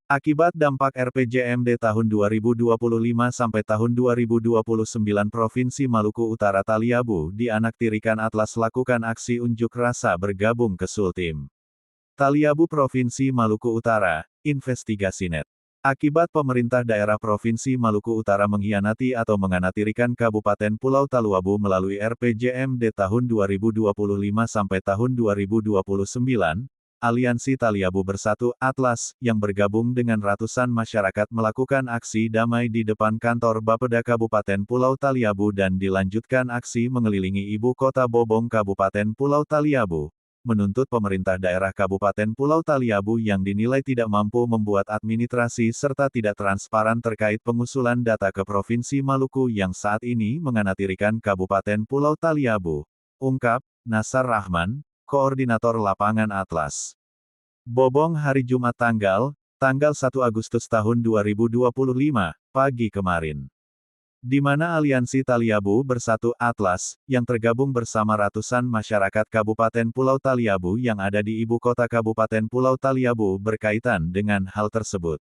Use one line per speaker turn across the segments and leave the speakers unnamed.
Akibat dampak RPJMD tahun 2025 sampai tahun 2029 Provinsi Maluku Utara Taliabu dianaktirikan Atlas lakukan aksi unjuk rasa bergabung ke Sultim. Taliabu Provinsi Maluku Utara, investigasi net. Akibat pemerintah daerah Provinsi Maluku Utara mengkhianati atau menganaktirikan Kabupaten Pulau Taluabu melalui RPJMD tahun 2025 sampai tahun 2029, Aliansi Taliabu Bersatu, Atlas, yang bergabung dengan ratusan masyarakat melakukan aksi damai di depan kantor Bapeda Kabupaten Pulau Taliabu dan dilanjutkan aksi mengelilingi ibu kota Bobong Kabupaten Pulau Taliabu, menuntut pemerintah daerah Kabupaten Pulau Taliabu yang dinilai tidak mampu membuat administrasi serta tidak transparan terkait pengusulan data ke Provinsi Maluku yang saat ini menganaktirikan Kabupaten Pulau Taliabu. Ungkap Nasar Rahman, Koordinator Lapangan Atlas. Bobong hari Jumat tanggal 1 Agustus tahun 2025, pagi kemarin. Di mana Aliansi Taliabu Bersatu Atlas, yang tergabung bersama ratusan masyarakat Kabupaten Pulau Taliabu yang ada di ibu kota Kabupaten Pulau Taliabu berkaitan dengan hal tersebut.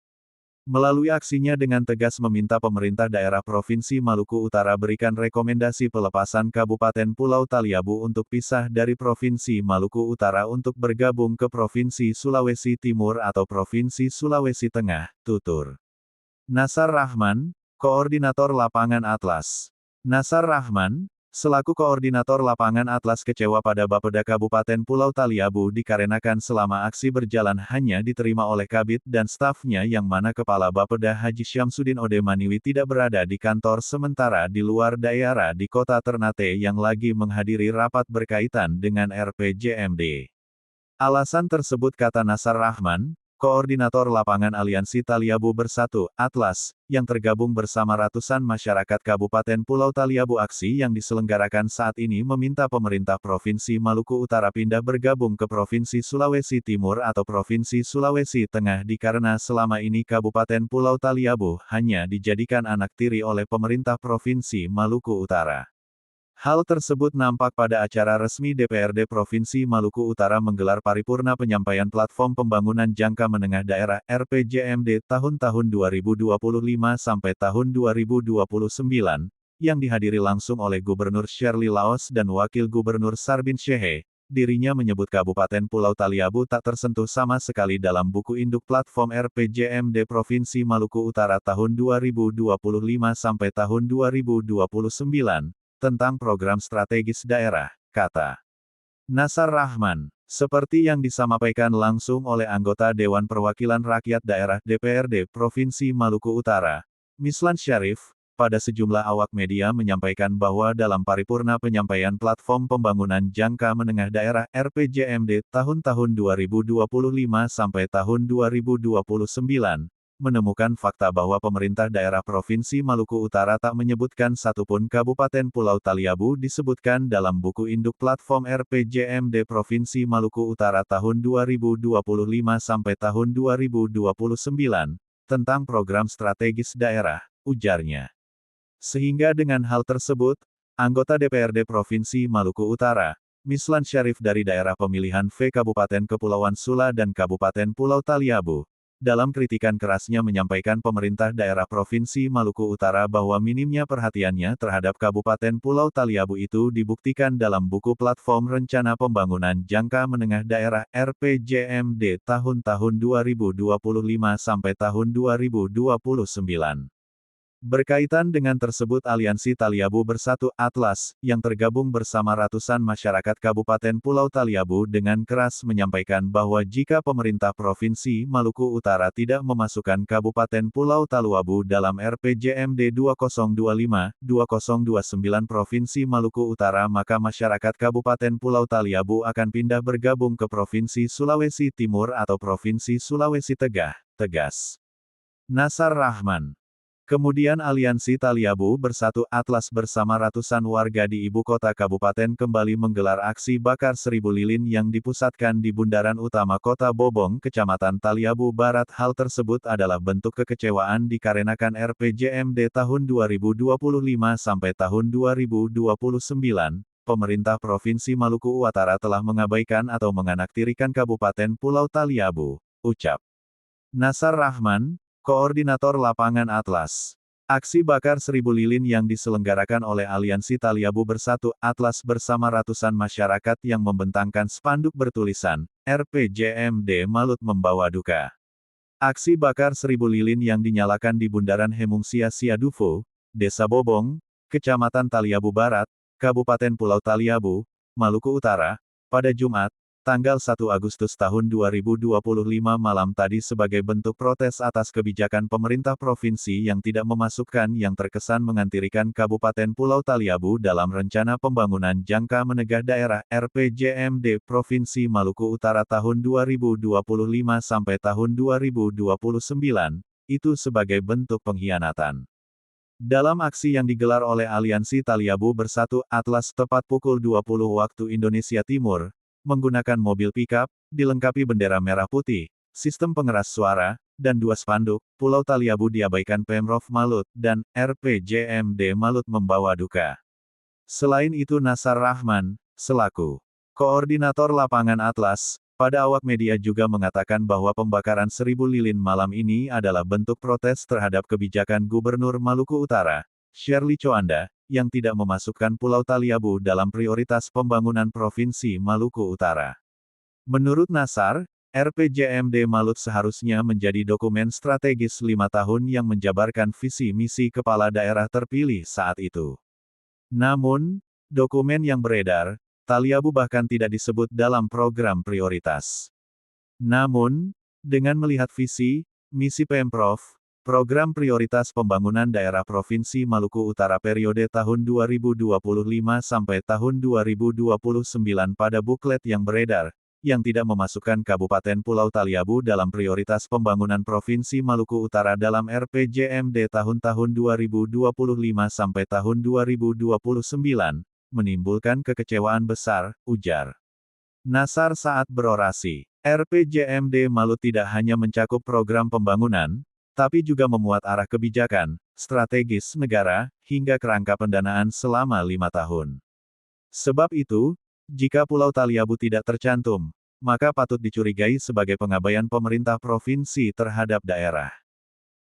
Melalui aksinya dengan tegas meminta pemerintah daerah Provinsi Maluku Utara berikan rekomendasi pelepasan Kabupaten Pulau Taliabu untuk pisah dari Provinsi Maluku Utara untuk bergabung ke Provinsi Sulawesi Timur atau Provinsi Sulawesi Tengah, tutur Nasar Rahman, Koordinator Lapangan Atlas. Nasar Rahman, selaku Koordinator Lapangan Atlas kecewa pada Bapeda Kabupaten Pulau Taliabu dikarenakan selama aksi berjalan hanya diterima oleh Kabid dan stafnya yang mana Kepala Bapeda Haji Syamsuddin Ode Maniwi tidak berada di kantor sementara di luar daerah di kota Ternate yang lagi menghadiri rapat berkaitan dengan RPJMD. Alasan tersebut kata Nasar Rahman, Koordinator Lapangan Aliansi Taliabu Bersatu, Atlas, yang tergabung bersama ratusan masyarakat Kabupaten Pulau Taliabu aksi yang diselenggarakan saat ini meminta pemerintah Provinsi Maluku Utara pindah bergabung ke Provinsi Sulawesi Timur atau Provinsi Sulawesi Tengah dikarenakan selama ini Kabupaten Pulau Taliabu hanya dijadikan anak tiri oleh pemerintah Provinsi Maluku Utara. Hal tersebut nampak pada acara resmi DPRD Provinsi Maluku Utara menggelar paripurna penyampaian platform pembangunan jangka menengah daerah RPJMD tahun-tahun 2025 sampai tahun 2029, yang dihadiri langsung oleh Gubernur Shirley Laos dan Wakil Gubernur Sarbin Shehe. Dirinya menyebut Kabupaten Pulau Taliabu tak tersentuh sama sekali dalam buku induk platform RPJMD Provinsi Maluku Utara tahun 2025 sampai tahun 2029. Tentang program strategis daerah, kata Nasar Rahman, seperti yang disampaikan langsung oleh anggota Dewan Perwakilan Rakyat Daerah DPRD Provinsi Maluku Utara, Mislan Syarif, pada sejumlah awak media menyampaikan bahwa dalam paripurna penyampaian platform pembangunan jangka menengah daerah RPJMD tahun-tahun 2025 sampai tahun 2029, menemukan fakta bahwa pemerintah daerah Provinsi Maluku Utara tak menyebutkan satupun Kabupaten Pulau Taliabu disebutkan dalam buku induk platform RPJMD Provinsi Maluku Utara tahun 2025 sampai tahun 2029, tentang program strategis daerah, ujarnya. Sehingga dengan hal tersebut, anggota DPRD Provinsi Maluku Utara, Mislan Syarif dari daerah pemilihan V Kabupaten Kepulauan Sula dan Kabupaten Pulau Taliabu, dalam kritikan kerasnya menyampaikan pemerintah daerah Provinsi Maluku Utara bahwa minimnya perhatiannya terhadap Kabupaten Pulau Taliabu itu dibuktikan dalam buku platform Rencana Pembangunan Jangka Menengah Daerah RPJMD tahun-tahun 2025 sampai tahun 2029. Berkaitan dengan tersebut Aliansi Taliabu Bersatu Atlas, yang tergabung bersama ratusan masyarakat Kabupaten Pulau Taliabu dengan keras menyampaikan bahwa jika pemerintah Provinsi Maluku Utara tidak memasukkan Kabupaten Pulau Taluabu dalam RPJMD 2025-2029 Provinsi Maluku Utara maka masyarakat Kabupaten Pulau Taliabu akan pindah bergabung ke Provinsi Sulawesi Timur atau Provinsi Sulawesi Tengah, tegas Nasar Rahman. Kemudian Aliansi Taliabu Bersatu Atlas bersama ratusan warga di ibu kota kabupaten kembali menggelar aksi bakar 1000 lilin yang dipusatkan di bundaran utama kota Bobong, Kecamatan Taliabu Barat. Hal tersebut adalah bentuk kekecewaan dikarenakan RPJMD tahun 2025 sampai tahun 2029, pemerintah Provinsi Maluku Utara telah mengabaikan atau menganaktirikan Kabupaten Pulau Taliabu, ucap Nasar Rahman, Koordinator Lapangan Atlas. Aksi bakar 1000 lilin yang diselenggarakan oleh Aliansi Taliabu Bersatu Atlas bersama ratusan masyarakat yang membentangkan spanduk bertulisan, RPJMD Malut membawa duka. Aksi bakar 1000 lilin yang dinyalakan di Bundaran Hemungsia Siadufo, Desa Bobong, Kecamatan Taliabu Barat, Kabupaten Pulau Taliabu, Maluku Utara, pada Jumat, tanggal 1 Agustus tahun 2025 malam tadi sebagai bentuk protes atas kebijakan pemerintah provinsi yang tidak memasukkan yang terkesan mengantirikan Kabupaten Pulau Taliabu dalam Rencana Pembangunan Jangka Menengah Daerah RPJMD Provinsi Maluku Utara tahun 2025 sampai tahun 2029, itu sebagai bentuk pengkhianatan. Dalam aksi yang digelar oleh Aliansi Taliabu Bersatu Atlas tepat pukul 20 waktu Indonesia Timur, menggunakan mobil pickup, dilengkapi bendera merah putih, sistem pengeras suara, dan 2 spanduk, Pulau Taliabu diabaikan Pemprov Malut, dan RPJMD Malut membawa duka. Selain itu Nasar Rahman, selaku Koordinator Lapangan Atlas, pada awak media juga mengatakan bahwa pembakaran 1000 lilin malam ini adalah bentuk protes terhadap kebijakan Gubernur Maluku Utara, Shirley Coanda, yang tidak memasukkan Pulau Taliabu dalam prioritas pembangunan Provinsi Maluku Utara. Menurut Nasar, RPJMD Malut seharusnya menjadi dokumen strategis 5 tahun yang menjabarkan visi misi kepala daerah terpilih saat itu. Namun, dokumen yang beredar, Taliabu bahkan tidak disebut dalam program prioritas. Namun, dengan melihat visi, misi Pemprov, Program Prioritas Pembangunan Daerah Provinsi Maluku Utara periode tahun 2025 sampai tahun 2029 pada buklet yang beredar, yang tidak memasukkan Kabupaten Pulau Taliabu dalam prioritas pembangunan Provinsi Maluku Utara dalam RPJMD tahun-tahun 2025 sampai tahun 2029, menimbulkan kekecewaan besar, ujar Nasar saat berorasi. RPJMD Malut tidak hanya mencakup program pembangunan, tapi juga memuat arah kebijakan, strategis negara, hingga kerangka pendanaan selama 5 tahun. Sebab itu, jika Pulau Taliabu tidak tercantum, maka patut dicurigai sebagai pengabaian pemerintah provinsi terhadap daerah.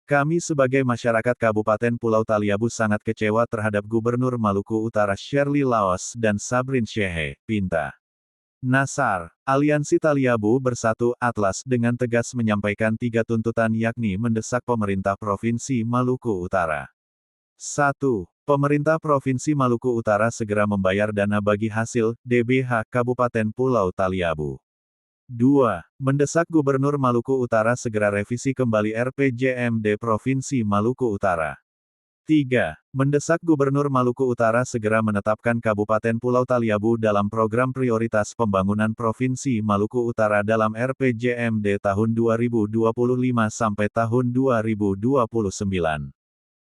Kami sebagai masyarakat Kabupaten Pulau Taliabu sangat kecewa terhadap Gubernur Maluku Utara Shirley Laos dan Sabrin Shehe, pinta. Nasar, Aliansi Taliabu Bersatu Atlas dengan tegas menyampaikan 3 tuntutan yakni mendesak pemerintah Provinsi Maluku Utara. 1. Pemerintah Provinsi Maluku Utara segera membayar dana bagi hasil DBH Kabupaten Pulau Taliabu. 2. Mendesak Gubernur Maluku Utara segera revisi kembali RPJMD Provinsi Maluku Utara. 3. Mendesak Gubernur Maluku Utara segera menetapkan Kabupaten Pulau Taliabu dalam program prioritas pembangunan Provinsi Maluku Utara dalam RPJMD tahun 2025 sampai tahun 2029.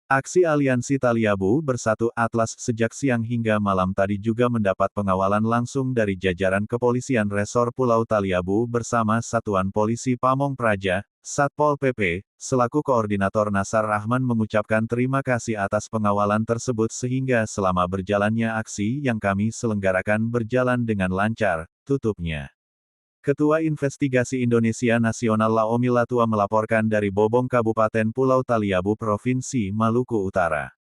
Aksi Aliansi Taliabu Bersatu Atlas sejak siang hingga malam tadi juga mendapat pengawalan langsung dari jajaran Kepolisian Resor Pulau Taliabu bersama Satuan Polisi Pamong Praja, Satpol PP, selaku Koordinator Nasar Rahman mengucapkan terima kasih atas pengawalan tersebut sehingga selama berjalannya aksi yang kami selenggarakan berjalan dengan lancar, tutupnya. Ketua Investigasi Indonesia Nasional Laomi Latua melaporkan dari Bobong Kabupaten Pulau Taliabu Provinsi Maluku Utara.